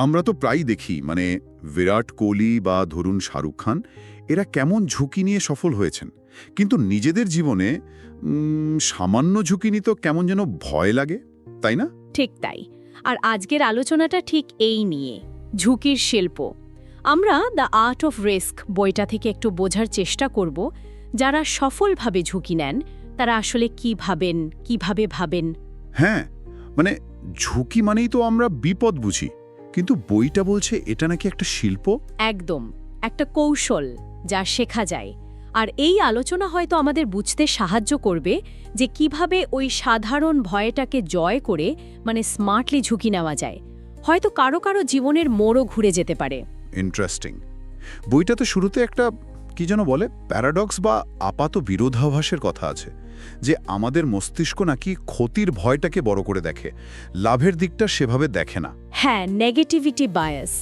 আমরা তো প্রায়ই দেখি মানে বিরাট কোহলি বা ধরুন শাহরুখ খান এরা কেমন ঝুঁকি নিয়ে সফল হয়েছেন, কিন্তু নিজেদের জীবনে সামান্য ঝুঁকি নিতে কেমন যেন ভয় লাগে, তাই না? ঠিক তাই। আর আজকের আলোচনাটা ঠিক এই নিয়ে, ঝুঁকির শিল্প। আমরা দ্য আর্ট অফ রিস্ক বইটা থেকে একটু বোঝার চেষ্টা করব যারা সফলভাবে ঝুঁকি নেন তারা আসলে কিভাবে ভাবেন। হ্যাঁ, মানে ঝুঁকি মানেই তো আমরা বিপদ বুঝি, কিন্তু বইটা বলছে এটা নাকি একটা শিল্প। একদম, একটা কৌশল যা শেখা যায়। আর এই আলোচনা হয়তো আমাদের বুঝতে সাহায্য করবে যে কিভাবে ওই সাধারণ ভয়টাকে জয় করে মানে স্মার্টলি ঝুঁকি নেওয়া যায়। হয়তো কারো কারো জীবনের মোড়ও ঘুরে যেতে পারে। ইন্টারেস্টিং। বইটাতে শুরুতে একটা কি যেন বলে প্যারাডক্স বা আপাত বিরোধাভাসের কথা আছে, যে আমাদের মস্তিষ্ক নাকি ক্ষতির ভয়টাকে বড় করে দেখে, লাভের দিকটা সেভাবে দেখে না। হ্যাঁ, নেগেটিভিটি বায়াস,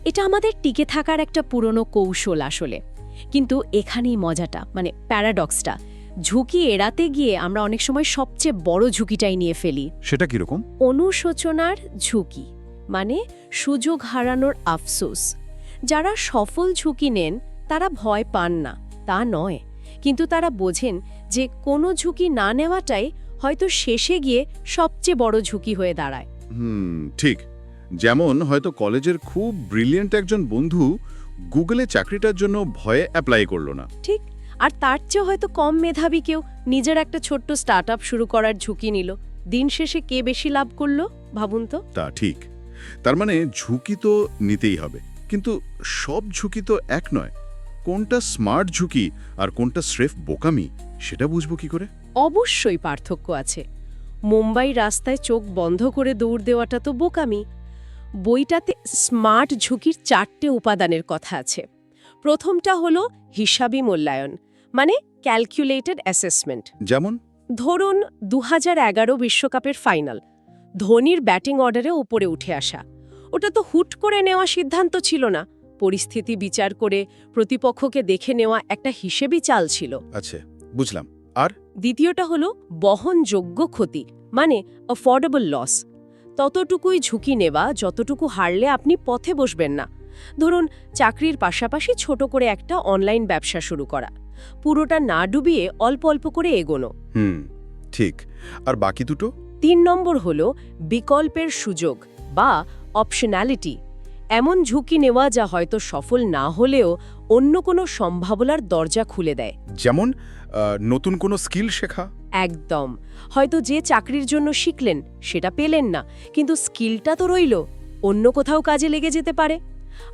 এটা আমাদের টিকে থাকার একটা পুরনো কৌশল আসলে। কিন্তু এখানেই মজাটা, মানে প্যারাডক্সটা, ঝুঁকি এড়াতে গিয়ে আমরা অনেক সময় সবচেয়ে বড় ঝুঁকিটাই নিয়ে ফেলি। সেটা কিরকম? অনুশোচনার ঝুঁকি, মানে সুযোগ হারানোর আফসোস। যারা সফল ঝুঁকি নেন তারা ভয় পান না, তা নয়, কিন্তু তারা বোঝেন যে কোনো ঝুঁকি না নেওয়াটাই হয়তো শেষে গিয়ে সবচেয়ে বড় ঝুঁকি হয়ে দাঁড়ায়। ঠিক। যেমন হয়তো কলেজের খুব ব্রিলিয়েন্ট একজন বন্ধু গুগলে চাকরিটার জন্য ভয়ে অ্যাপ্লাই করলো না। ঠিক, আর তার চেয়ে হয়তো কম মেধাবী কেউ নিজের একটা ছোট্ট স্টার্টআপ শুরু করার ঝুঁকি নিল। দিন শেষে কে বেশি লাভ করলো ভাবুন তো। তা ঠিক। তার মানে ঝুঁকি তো নিতেই হবে, কিন্তু সব ঝুঁকি তো এক নয়। কোনটা স্মার্ট ঝুঁকি আর কোনটা স্রেফ বোকামি, সেটা বুঝবো কি করে? অবশ্যই পার্থক্য আছে। মুম্বাই রাস্তায় চোখ বন্ধ করে দৌড় দেওয়াটা তো বোকামি। বইটাতে স্মার্ট ঝুঁকির 4টে উপাদানের কথা আছে। প্রথমটা হলো হিসাবি মূল্যায়ন, মানে ক্যালকুলেটেড অ্যাসেসমেন্ট। যেমন ধরুন 2011 বিশ্বকাপের ফাইনাল, ধোনির ব্যাটিং অর্ডারে উপরে উঠে আসা। ওটা তো হুট করে নেওয়া সিদ্ধান্ত ছিল না, পরিস্থিতি বিচার করে প্রতিপক্ষকে দেখে নেওয়া একটা হিসেবি চাল ছিল। আচ্ছা, বুঝলাম। আর দ্বিতীয়টা হলো বহনযোগ্য ক্ষতি, মানে অ্যাফোর্ডেবল লস। ততটুকুই ঝুঁকি নেওয়া যতটুকু হারলে আপনি পথে বসবেন না। ধরুন চাকরির পাশাপাশি ছোট করে একটা অনলাইন ব্যবসা শুরু করা, পুরোটা না ডুবিয়ে অল্প অল্প করে এগোনো। ঠিক। আর বাকি দুটো? 3 নম্বর হলো বিকল্পের সুযোগ বা অপশনালিটি। এমন ঝুঁকি নেওয়া যা হয়তো সফল না হলেও অন্য কোনো সম্ভাবনার দরজা খুলে দেয়। যেমন নতুন কোনো স্কিল শেখা। একদম। হয়তো যে চাকরির জন্য শিখলেন সেটা পেলেন না, কিন্তু স্কিলটা তো রইল, অন্য কোথাও কাজে লেগে যেতে পারে।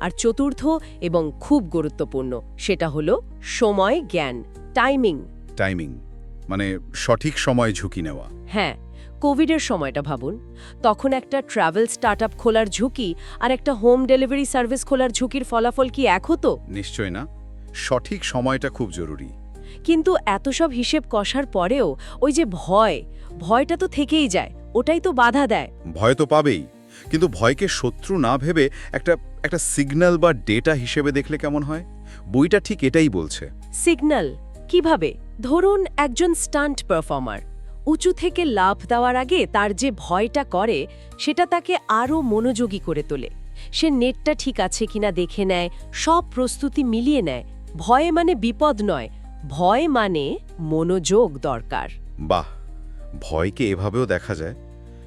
আর চতুর্থ এবং খুব গুরুত্বপূর্ণ, সেটা হলো সময় জ্ঞান, টাইমিং। মানে সঠিক সময় ঝুঁকি নেওয়া। হ্যাঁ, কোভিডের সময়টা ভাবুন। তখন একটা ট্রাভেল স্টার্টআপ খোলার ঝুঁকি আর একটা হোম ডেলিভারি সার্ভিস খোলার ঝুঁকির ফলাফল কি এক হতো? নিশ্চয় না। সঠিক সময়টা খুব জরুরি। কিন্তু এত সব হিসেব কষার পরেও ওই যে ভয়টা তো থেকেই যায়, ওটাই তো বাধা দেয়। ভয় তো পাবেই, কিন্তু ভয়কে শত্রু না ভেবে একটা সিগন্যাল বা ডেটা হিসেবে দেখলে কেমন হয়? বইটা ঠিক এটাই বলছে। সিগন্যাল কিভাবে? ধরুন একজন স্টান্ট পারফর্মার উঁচু থেকে লাফ দেওয়ার আগে তার যে ভয়টা করে সেটা তাকে আরও মনোযোগী করে তোলে। সে নেটটা ঠিক আছে কিনা দেখে নেয়, সব প্রস্তুতি মিলিয়ে নেয়। ভয় মানে বিপদ নয়, ভয় মানে মনোযোগ দরকার। বাহ, ভয়কে এভাবেও দেখা যায়,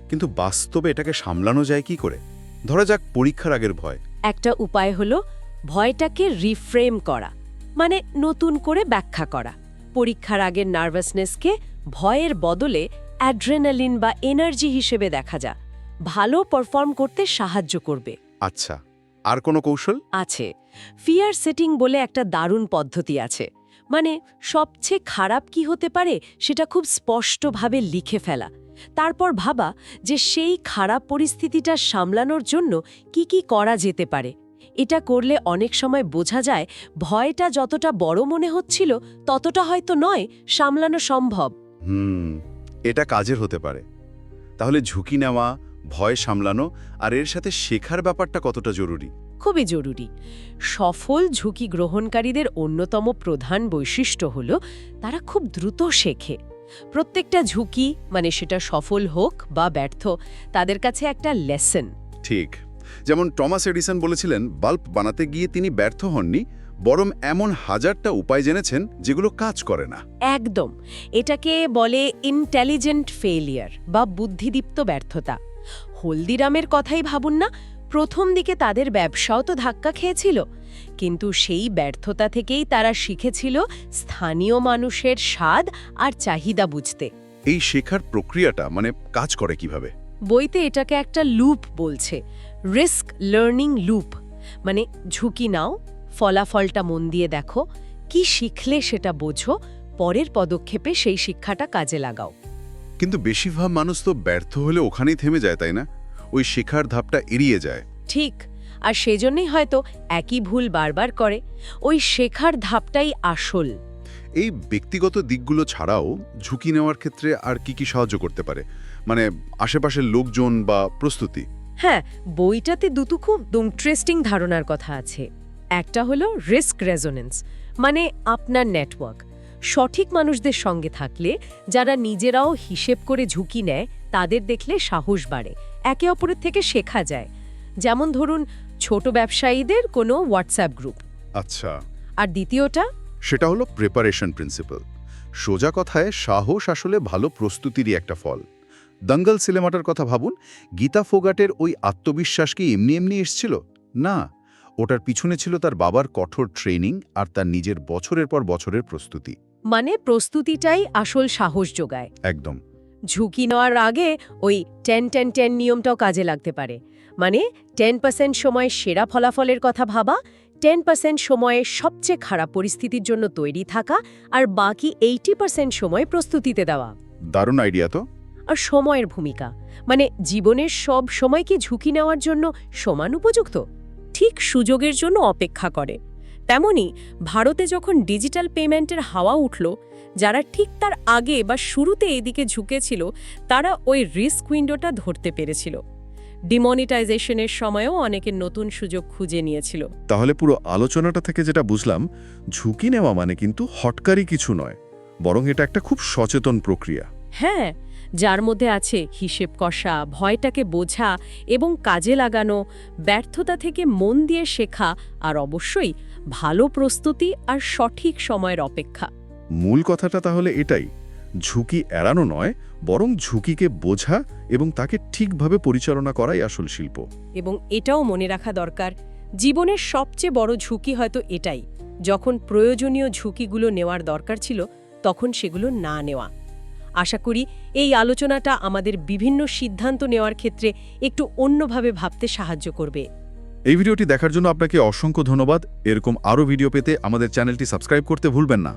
কিন্তু বাস্তবে এটাকে সামলানো যায় কি করে? ধরা যাক পরীক্ষার আগের ভয়। একটা উপায় হলো ভয়টাকে রিফ্রেম করা, মানে নতুন করে ব্যাখ্যা করা। পরীক্ষার আগের নার্ভাসনেসকে ভয়ের বদলে অ্যাড্রেনালিন বা এনার্জি হিসেবে দেখা যায়, ভালো পারফর্ম করতে সাহায্য করবে। আচ্ছা, আর কোনো কৌশল আছে। ফিয়ার সেটিং বলে একটা দারুণ পদ্ধতি আছে, মানে সবচেয়ে খারাপ কি হতে পারে সেটা খুব স্পষ্টভাবে লিখে ফেলা, তারপর ভাবা যে সেই খারাপ পরিস্থিতিটা সামলানোর জন্য কি কি করা যেতে পারে। এটা করলে অনেক সময় বোঝা যায় ভয়টা যতটা বড় মনে হচ্ছিল ততটা হয়তো নয়, সামলানো সম্ভব। এটা কাজের হতে পারে। তাহলে ঝুঁকি নেওয়া, ভয় সামলানো আর এর সাথে শেখার ব্যাপারটা কতটা জরুরি? খুবই জরুরি। সফল ঝুঁকি গ্রহণকারীদের অন্যতম প্রধান বৈশিষ্ট্য হল তারা খুব দ্রুত শেখে। প্রত্যেকটা ঝুঁকি, মানে সেটা সফল হোক বা ব্যর্থ, তাদের কাছে একটা লেসন। ঠিক। যেমন টমাস এডিসন বলেছিলেন বাল্ব বানাতে গিয়ে তিনি ব্যর্থ হননি, বরং এমন হাজারটা উপায় জেনেছেন যেগুলো কাজ করে না। একদম, এটাকে বলে ইন্টেলিজেন্ট ফেলিয়ার বা বুদ্ধিদীপ্ত ব্যর্থতা। হলদিরামের কথাই ভাবুন না, প্রথম দিকে তাদের ব্যবসাও তো ধাক্কা খেয়েছিল, কিন্তু সেই ব্যর্থতা থেকেই তারা শিখেছিল স্থানীয় মানুষের স্বাদ আর চাহিদা বুঝতে। এই শেখার প্রক্রিয়াটা কাজ করে কিভাবে? বইতে এটাকে একটা লুপ বলছে, রিস্ক লার্নিং লুপ। ঝুঁকি নাও, ফলাফলটা মন দিয়ে দেখো, কি শিখলে সেটা বোঝো, পরের পদক্ষেপে সেই শিক্ষাটা কাজে লাগাও। কিন্তু বেশিরভাগ মানুষ তো ব্যর্থ হলে ওখানেই থেমে যায়, তাই না? ওই শেখার ধাপটা এড়িয়ে যায়। ঠিক, আর সেজন্যই হয়তো একই ভুল বারবার করে। ওই শেখার ধাপটাই আসল। এই ব্যক্তিগত দিকগুলো ছাড়াও ঝুঁকি নেওয়ার ক্ষেত্রে আর কি সাহায্য করতে পারে? আশেপাশের লোকজন বা প্রস্তুতি? হ্যাঁ, বইটাতে দুটো খুব ইন্টারেস্টিং ধারণার কথা আছে। একটা হলো রিস্ক রেজোনেন্স, আপনার নেটওয়ার্ক। সঠিক মানুষদের সঙ্গে থাকলে, যারা নিজেরাও হিসেব করে ঝুঁকি নেয়, তাদের দেখলে সাহস বাড়ে, একে অপরের থেকে শেখা যায়। যেমন ধরুন, ছোট ব্যবসায়ীদের কোনো হোয়াটসঅ্যাপ গ্রুপ। আচ্ছা। আর দ্বিতীয়টা? সেটা হলো প্রিপারেশন প্রিন্সিপাল। সোজা কথায় সাহস আসলে ভালো প্রস্তুতিরই একটা ফল। দাঙ্গল সিনেমাটার কথা ভাবুন, গীতা ফোগাটের ওই আত্মবিশ্বাস কি এমনি এমনি এসেছিল? না, ওটার পিছনে ছিল তার বাবার কঠোর ট্রেনিং আর তার নিজের বছরের পর বছরের প্রস্তুতি। প্রস্তুতিটাই আসল সাহস যোগায়। একদম। ঝুঁকি নেওয়ার আগে ওই 10-10-10 নিয়মটাও কাজে লাগতে পারে। 10% সময় সেরা ফলাফলের কথা ভাবা, 10% সময়ে সবচেয়ে খারাপ পরিস্থিতির জন্য তৈরি থাকা, আর বাকি 80% সময় প্রস্তুতিতে দেওয়া। দারুণ আইডিয়া তো। আর সময়ের ভূমিকা, জীবনের সব সময় কি ঝুঁকি নেওয়ার জন্য সমান উপযুক্ত? ঠিক সুযোগের জন্য অপেক্ষা করে। তেমনি ভারতে যখন ডিজিটাল পেমেন্টের হাওয়া উঠল, যারা ঠিক তার আগে বা শুরুতে এদিকে ঝুঁকেছিল, তারা ওই রিস্ক উইন্ডোটা ধরতে পেরেছিল। ডিমনিটাইজেশনের সময়ও অনেকে নতুন সুযোগ খুঁজে নিয়েছিল। তাহলে পুরো আলোচনাটা থেকে যেটা বুঝলাম, ঝুঁকি নেওয়া কিন্তু হটকারী কিছু নয়, বরং এটা একটা খুব সচেতন প্রক্রিয়া। হ্যাঁ, যার মধ্যে আছে হিসেব কষা, ভয়টাকে বোঝা এবং কাজে লাগানো, ব্যর্থতা থেকে মন দিয়ে শেখা, আর অবশ্যই ভালো প্রস্তুতি আর সঠিক সময়ের অপেক্ষা। মূল কথাটা তাহলে এটাই, ঝুঁকি এড়ানো নয়, বরং ঝুঁকিকে বোঝা এবং তাকে ঠিকভাবে পরিচালনা করাই আসল শিল্প। এবং এটাও মনে রাখা দরকার, জীবনের সবচেয়ে বড় ঝুঁকি হয়তো এটাই, যখন প্রয়োজনীয় ঝুঁকিগুলো নেওয়ার দরকার ছিল, তখন সেগুলো না নেওয়া। আশা করি এই আলোচনাটা আমাদের বিভিন্ন সিদ্ধান্ত নেওয়ার ক্ষেত্রে একটু অন্যভাবে ভাবতে সাহায্য করবে। এই ভিডিওটি দেখার জন্য আপনাকে অসংখ্য ধন্যবাদ। এরকম আরও ভিডিও পেতে আমাদের চ্যানেলটি সাবস্ক্রাইব করতে ভুলবেন না।